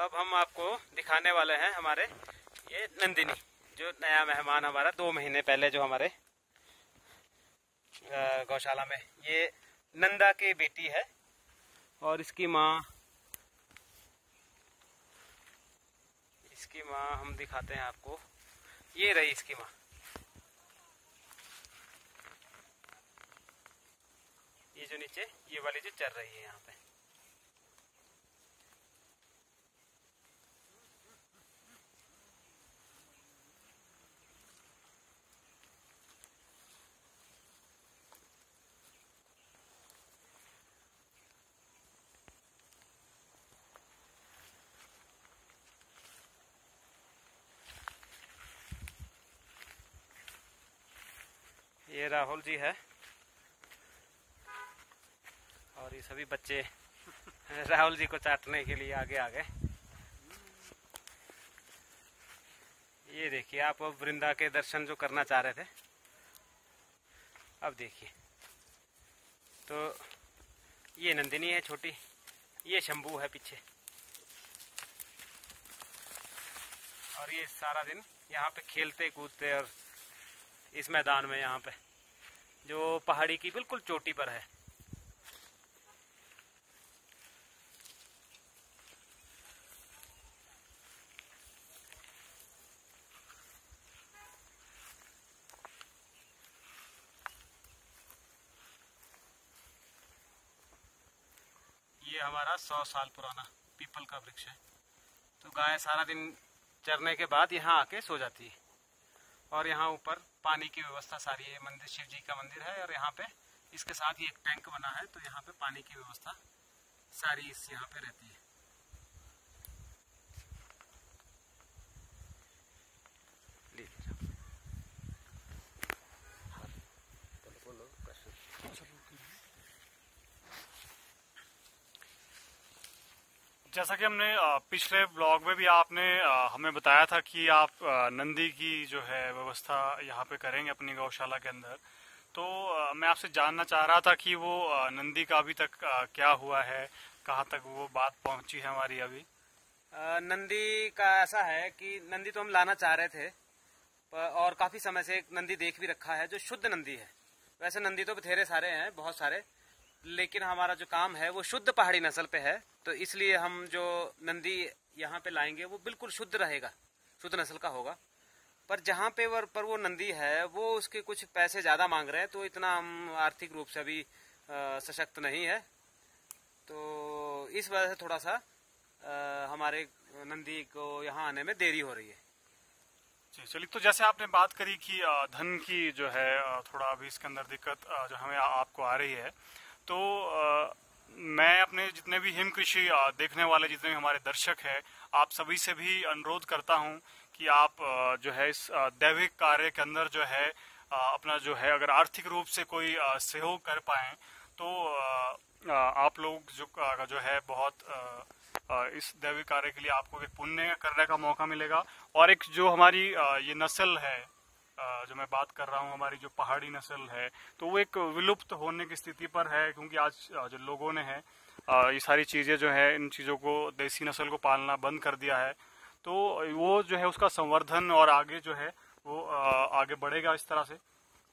अब हम आपको दिखाने वाले हैं हमारे ये नंदिनी, जो नया मेहमान हमारा 2 महीने पहले जो हमारे गौशाला में, ये नंदा की बेटी है। और इसकी माँ हम दिखाते हैं आपको। ये रही इसकी माँ। ये जो नीचे ये वाली जो चल रही है यहाँ पे। ये राहुल जी है और ये सभी बच्चे राहुल जी को चाटने के लिए आगे आ गए। ये देखिए, आप अब वृंदा के दर्शन जो करना चाह रहे थे, अब देखिए। तो ये नंदिनी है छोटी, ये शंभू है पीछे। और ये सारा दिन यहाँ पे खेलते कूदते, और इस मैदान में यहाँ पे जो पहाड़ी की बिल्कुल चोटी पर है। ये हमारा 100 साल पुराना पीपल का वृक्ष है। तो गाय सारा दिन चरने के बाद यहाँ आके सो जाती है। और यहाँ ऊपर पानी की व्यवस्था सारी है। मंदिर, शिव जी का मंदिर है, और यहाँ पे इसके साथ ही एक टैंक बना है, तो यहाँ पे पानी की व्यवस्था सारी इस यहाँ पे रहती है। जैसा कि हमने पिछले ब्लॉग में भी आपने हमें बताया था कि आप नंदी की जो है व्यवस्था यहाँ पे करेंगे अपनी गौशाला के अंदर। तो मैं आपसे जानना चाह रहा था कि वो नंदी का अभी तक क्या हुआ है, कहाँ तक वो बात पहुँची है हमारी अभी। नंदी का ऐसा है कि नंदी तो हम लाना चाह रहे थे, और काफी समय से एक नंदी देख भी रखा है जो शुद्ध नंदी है। वैसे नंदी तो बथेरे सारे हैं, बहुत सारे, लेकिन हमारा जो काम है वो शुद्ध पहाड़ी नस्ल पे है। तो इसलिए हम जो नंदी यहाँ पे लाएंगे वो बिल्कुल शुद्ध रहेगा, शुद्ध नस्ल का होगा। पर जहाँ पे पर वो नंदी है वो उसके कुछ पैसे ज्यादा मांग रहे हैं, तो इतना हम आर्थिक रूप से अभी सशक्त नहीं है। तो इस वजह से थोड़ा सा हमारे नंदी को यहाँ आने में देरी हो रही है। चलिए, तो जैसे आपने बात करी कि धन की जो है थोड़ा अभी इसके अंदर दिक्कत जो हमें आपको आ रही है, तो मैं अपने जितने भी हिम कृषि देखने वाले जितने भी हमारे दर्शक हैं, आप सभी से भी अनुरोध करता हूं कि आप जो है इस दैविक कार्य के अंदर जो है अपना जो है अगर आर्थिक रूप से कोई सहयोग कर पाएं, तो आप लोग जो है बहुत इस दैविक कार्य के लिए आपको एक पुण्य करने का मौका मिलेगा। और एक जो हमारी ये नस्ल है, जो मैं बात कर रहा हूँ, हमारी जो पहाड़ी नस्ल है, तो वो एक विलुप्त होने की स्थिति पर है, क्योंकि आज जो लोगों ने है ये सारी चीजें जो है, इन चीजों को, देसी नस्ल को पालना बंद कर दिया है। तो वो जो है उसका संवर्धन और आगे जो है वो आगे बढ़ेगा इस तरह से।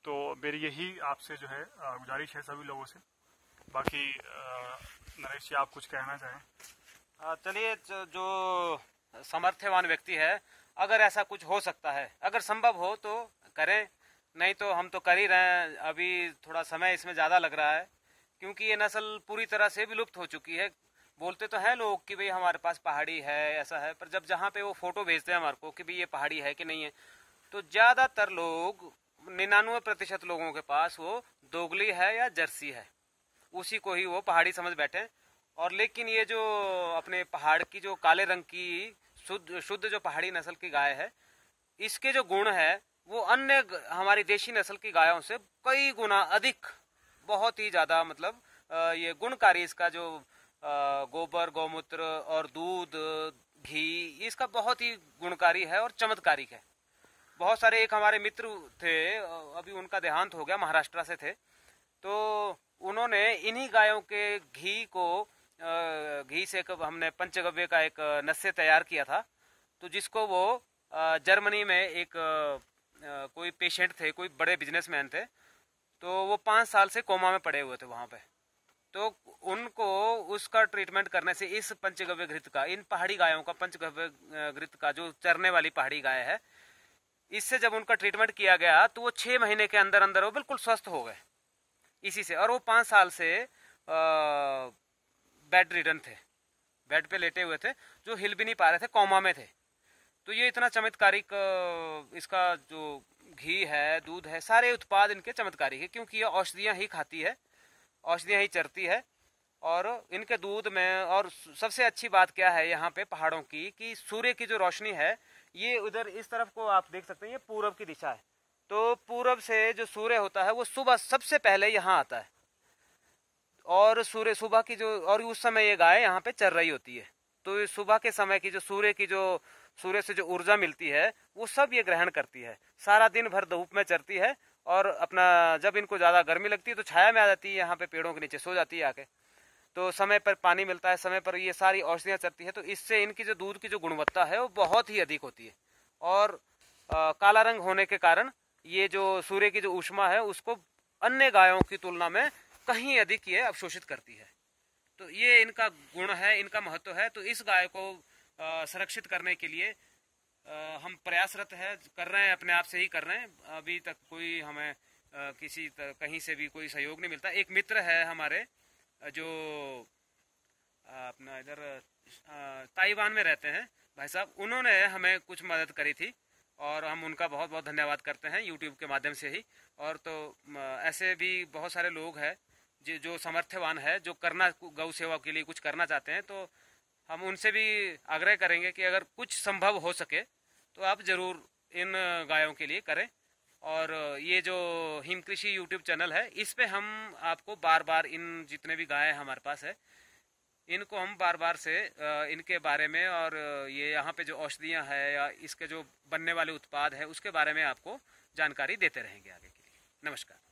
तो मेरी यही आपसे जो है गुजारिश है सभी लोगों से। बाकी नरेश जी, आप कुछ कहना चाहें? चलिए, जो सामर्थ्यवान व्यक्ति है, अगर ऐसा कुछ हो सकता है, अगर संभव हो तो करें, नहीं तो हम तो कर ही रहे हैं। अभी थोड़ा समय इसमें ज्यादा लग रहा है, क्योंकि ये नस्ल पूरी तरह से विलुप्त हो चुकी है। बोलते तो हैं लोग कि भाई हमारे पास पहाड़ी है, ऐसा है, पर जब जहाँ पे वो फोटो भेजते हैं हमारे को कि भाई ये पहाड़ी है कि नहीं है, तो ज्यादातर लोग, 99% लोगों के पास वो दोगली है या जर्सी है, उसी को ही वो पहाड़ी समझ बैठे। और लेकिन ये जो अपने पहाड़ की जो काले रंग की शुद्ध जो पहाड़ी नस्ल की गाय है, इसके जो गुण है वो अन्य हमारी देशी नस्ल की गायों से कई गुना अधिक, बहुत ही ज्यादा, मतलब ये गुणकारी इसका जो गोबर, गौमूत्र और दूध, घी, इसका बहुत ही गुणकारी है और चमत्कारिक है। बहुत सारे, एक हमारे मित्र थे, अभी उनका देहांत हो गया, महाराष्ट्र से थे, तो उन्होंने इन्हीं गायों के घी को घी से हमने पंचगव्य का एक नस्से तैयार किया था, तो जिसको वो जर्मनी में एक कोई पेशेंट थे, कोई बड़े बिजनेसमैन थे, तो वो 5 साल से कोमा में पड़े हुए थे वहाँ पे। तो उनको उसका ट्रीटमेंट करने से इस पंचगव्य घृत का, इन पहाड़ी गायों का पंचगव्य घृत का, जो चरने वाली पहाड़ी गाय है, इससे जब उनका ट्रीटमेंट किया गया तो वो 6 महीने के अंदर अंदर वो बिल्कुल स्वस्थ हो गए इसी से। और वो 5 साल से बेड रिडन थे, बेड पे लेटे हुए थे, जो हिल भी नहीं पा रहे थे, कोमा में थे। तो ये इतना चमत्कारिक इसका जो घी है, दूध है, सारे उत्पाद इनके चमत्कारिक है, क्योंकि ये औषधियाँ ही खाती है, औषधियाँ ही चरती है। और इनके दूध में, और सबसे अच्छी बात क्या है यहाँ पे पहाड़ों की, कि सूर्य की जो रोशनी है, ये उधर इस तरफ को आप देख सकते हैं, ये पूरब की दिशा है। तो पूरब से जो सूर्य होता है वो सुबह सबसे पहले यहाँ आता है, और सूर्य सुबह की जो, और उस समय ये गाय यहाँ पे चर रही होती है। तो ये सुबह के समय की जो सूर्य से जो ऊर्जा मिलती है, वो सब ये ग्रहण करती है। सारा दिन भर धूप में चरती है, और अपना जब इनको ज़्यादा गर्मी लगती है तो छाया में आ जाती है, यहाँ पे पेड़ों के नीचे सो जाती है आके। तो समय पर पानी मिलता है, समय पर ये सारी औषधियाँ चरती है, तो इससे इनकी जो दूध की जो गुणवत्ता है वो बहुत ही अधिक होती है। और काला रंग होने के कारण ये जो सूर्य की जो ऊष्मा है उसको अन्य गायों की तुलना में कहीं अधिक ये अवशोषित करती है। तो ये इनका गुण है, इनका महत्व है। तो इस गाय को संरक्षित करने के लिए हम प्रयासरत है, कर रहे हैं, अपने आप से ही कर रहे हैं। अभी तक कोई हमें कहीं से भी कोई सहयोग नहीं मिलता। एक मित्र है हमारे जो अपना इधर ताइवान में रहते हैं, भाई साहब, उन्होंने हमें कुछ मदद करी थी, और हम उनका बहुत बहुत धन्यवाद करते हैं यूट्यूब के माध्यम से ही। और तो ऐसे भी बहुत सारे लोग हैं जो समर्थवान है, जो गौ सेवा के लिए कुछ करना चाहते हैं, तो हम उनसे भी आग्रह करेंगे कि अगर कुछ संभव हो सके तो आप ज़रूर इन गायों के लिए करें। और ये जो हिम कृषि यूट्यूब चैनल है, इस पे हम आपको बार बार इन जितने भी गाय हमारे पास है, इनको हम बार बार से इनके बारे में, और ये यहाँ पे जो औषधियाँ है या इसके जो बनने वाले उत्पाद है उसके बारे में आपको जानकारी देते रहेंगे आगे के लिए। नमस्कार।